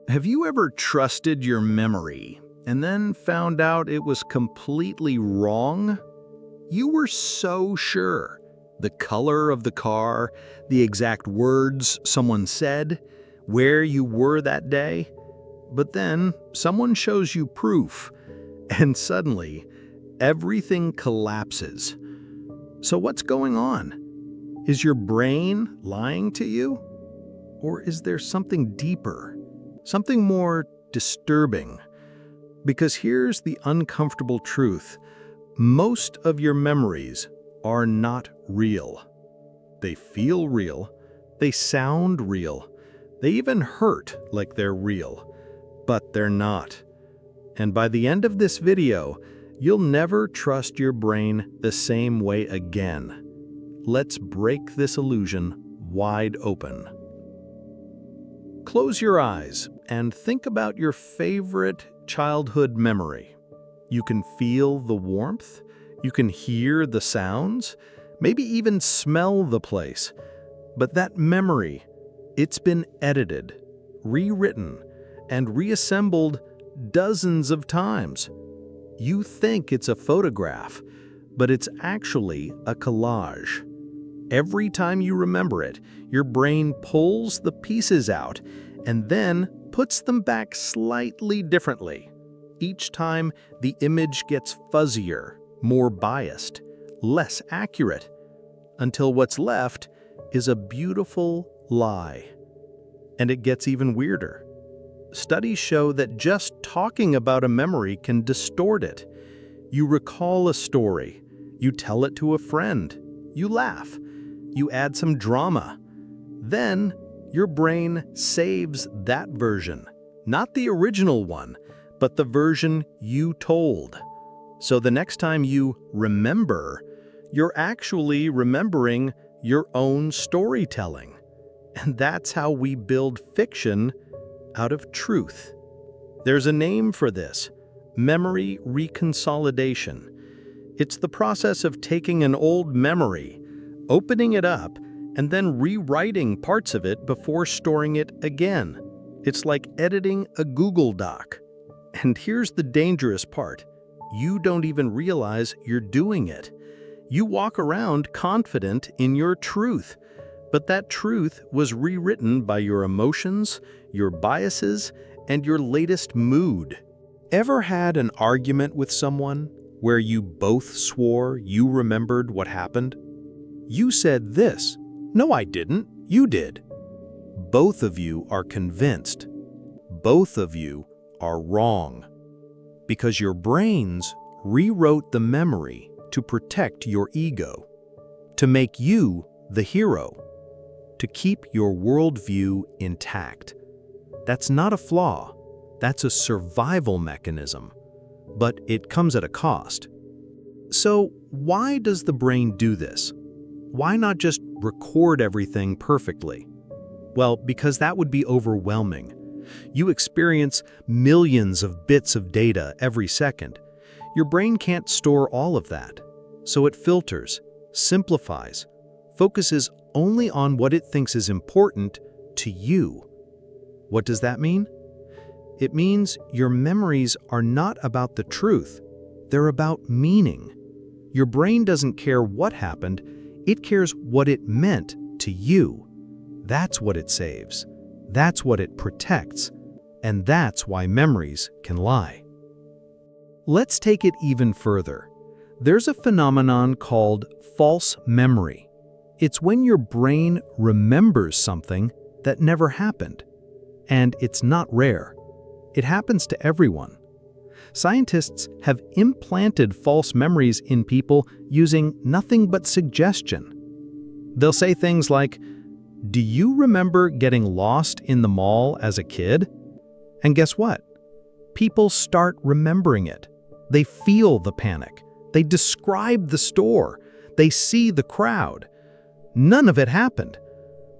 Have you ever trusted your memory and then found out it was completely wrong? You were so sure. The color of the car, the exact words someone said, where you were that day. But then someone shows you proof, and suddenly everything collapses. So what's going on? Is your brain lying to you? Or is there something deeper? Something more disturbing? Because here's the uncomfortable truth. Most of your memories are not real. They feel real. They sound real. They even hurt like they're real. But they're not. And by the end of this video, you'll never trust your brain the same way again. Let's break this illusion wide open. Close your eyes and think about your favorite childhood memory. You can feel the warmth, you can hear the sounds, maybe even smell the place. But that memory, it's been edited, rewritten, and reassembled dozens of times. You think it's a photograph, but it's actually a collage. Every time you remember it, your brain pulls the pieces out and then puts them back slightly differently. Each time, the image gets fuzzier, more biased, less accurate, until what's left is a beautiful lie. And it gets even weirder. Studies show that just talking about a memory can distort it. You recall a story, you tell it to a friend, you laugh, you add some drama. Then, your brain saves that version, not the original one, but the version you told. So the next time you remember, you're actually remembering your own storytelling. And that's how we build fiction out of truth. There's a name for this: memory reconsolidation. It's the process of taking an old memory, opening it up, and then rewriting parts of it before storing it again. It's like editing a Google Doc. And here's the dangerous part. You don't even realize you're doing it. You walk around confident in your truth, but that truth was rewritten by your emotions, your biases, and your latest mood. Ever had an argument with someone where you both swore you remembered what happened? You said this. No, I didn't. You did. Both of you are convinced. Both of you are wrong. Because your brains rewrote the memory to protect your ego, to make you the hero, to keep your worldview intact. That's not a flaw. That's a survival mechanism. But it comes at a cost. So why does the brain do this? Why not just record everything perfectly? Well, because that would be overwhelming. You experience millions of bits of data every second. Your brain can't store all of that. So it filters, simplifies, focuses only on what it thinks is important to you. What does that mean? It means your memories are not about the truth. They're about meaning. Your brain doesn't care what happened. It cares what it meant to you. That's what it saves. That's what it protects. And that's why memories can lie. Let's take it even further. There's a phenomenon called false memory. It's when your brain remembers something that never happened. And it's not rare. It happens to everyone. Scientists have implanted false memories in people using nothing but suggestion. They'll say things like, "Do you remember getting lost in the mall as a kid?" And guess what? People start remembering it. They feel the panic. They describe the store. They see the crowd. None of it happened,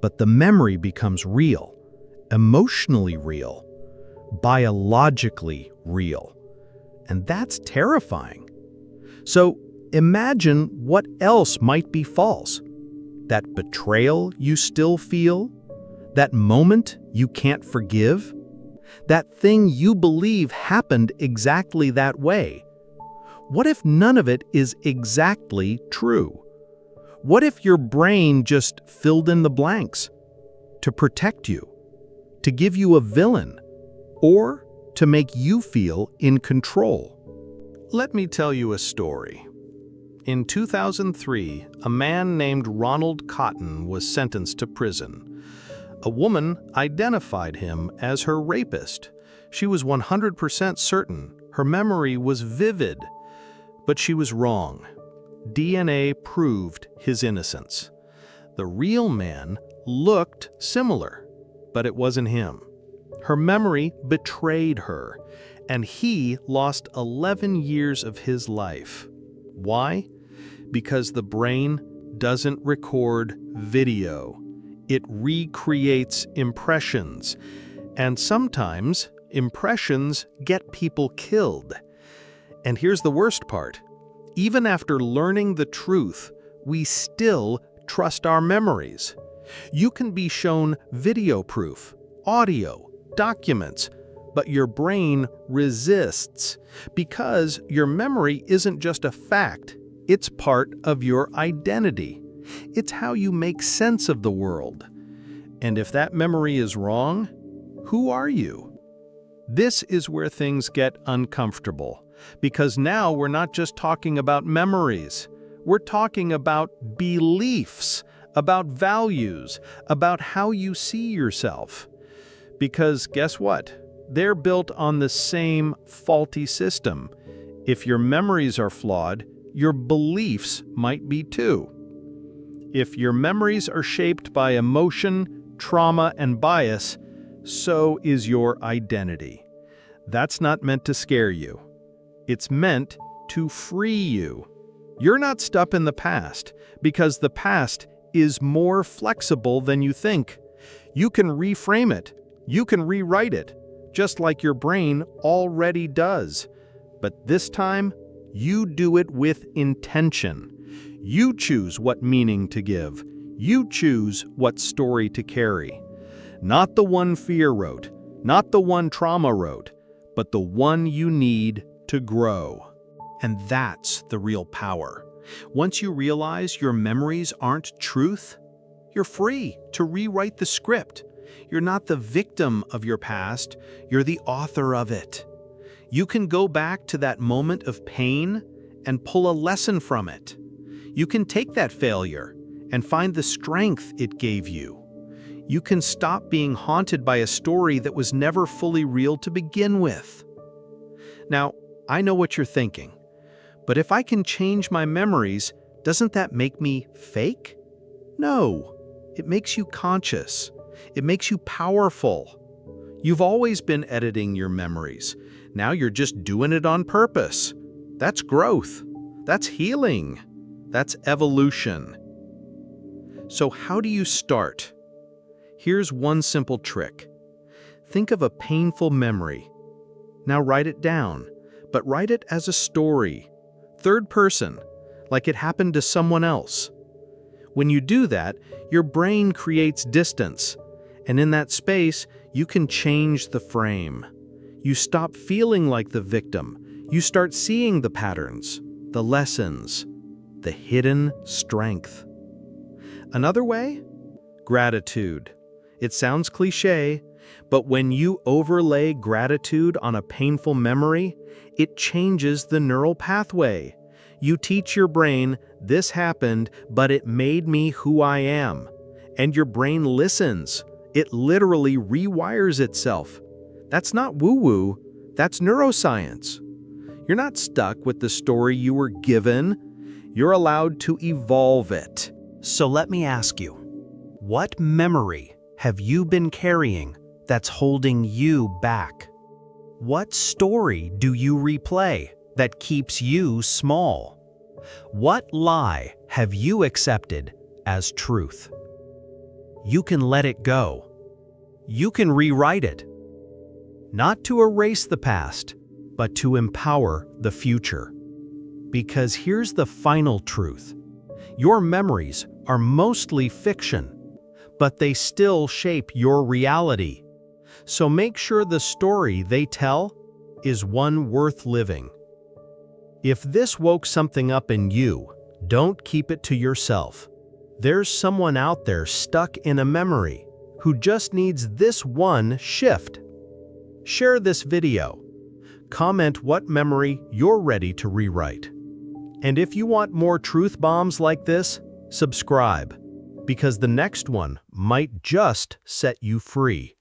but the memory becomes real, emotionally real, biologically real. And that's terrifying. So imagine what else might be false. That betrayal you still feel? That moment you can't forgive? That thing you believe happened exactly that way. What if none of it is exactly true? What if your brain just filled in the blanks to protect you, to give you a villain, or to make you feel in control? Let me tell you a story. In 2003, a man named Ronald Cotton was sentenced to prison. A woman identified him as her rapist. She was 100% certain. Her memory was vivid. But she was wrong. DNA proved his innocence. The real man looked similar, but it wasn't him. Her memory betrayed her, and he lost 11 years of his life. Why? Because the brain doesn't record video. It recreates impressions, and sometimes impressions get people killed. And here's the worst part. Even after learning the truth, we still trust our memories. You can be shown video proof, audio, documents, but your brain resists because your memory isn't just a fact, it's part of your identity. It's how you make sense of the world. And if that memory is wrong, who are you? This is where things get uncomfortable, because now we're not just talking about memories. We're talking about beliefs, about values, about how you see yourself. Because guess what? They're built on the same faulty system. If your memories are flawed, your beliefs might be too. If your memories are shaped by emotion, trauma, and bias, so is your identity. That's not meant to scare you. It's meant to free you. You're not stuck in the past, because the past is more flexible than you think. You can reframe it. You can rewrite it, just like your brain already does. But this time, you do it with intention. You choose what meaning to give. You choose what story to carry. Not the one fear wrote, not the one trauma wrote, but the one you need to grow. And that's the real power. Once you realize your memories aren't truth, you're free to rewrite the script. You're not the victim of your past, you're the author of it. You can go back to that moment of pain and pull a lesson from it. You can take that failure and find the strength it gave you. You can stop being haunted by a story that was never fully real to begin with. Now, I know what you're thinking, but if I can change my memories, doesn't that make me fake? No, it makes you conscious. It makes you powerful. You've always been editing your memories. Now you're just doing it on purpose. That's growth. That's healing. That's evolution. So how do you start? Here's one simple trick. Think of a painful memory. Now write it down, but write it as a story, third person, like it happened to someone else. When you do that, your brain creates distance, and in that space, you can change the frame. You stop feeling like the victim. You start seeing the patterns, the lessons, the hidden strength. Another way? Gratitude. It sounds cliché, but when you overlay gratitude on a painful memory, it changes the neural pathway. You teach your brain, this happened, but it made me who I am. And your brain listens. It literally rewires itself. That's not woo-woo, that's neuroscience. You're not stuck with the story you were given. You're allowed to evolve it. So let me ask you, what memory have you been carrying that's holding you back? What story do you replay that keeps you small? What lie have you accepted as truth? You can let it go. You can rewrite it. Not to erase the past, but to empower the future. Because here's the final truth. Your memories are mostly fiction, but they still shape your reality. So make sure the story they tell is one worth living. If this woke something up in you, don't keep it to yourself. There's someone out there stuck in a memory who just needs this one shift. Share this video. Comment what memory you're ready to rewrite. And if you want more truth bombs like this, subscribe, because the next one might just set you free.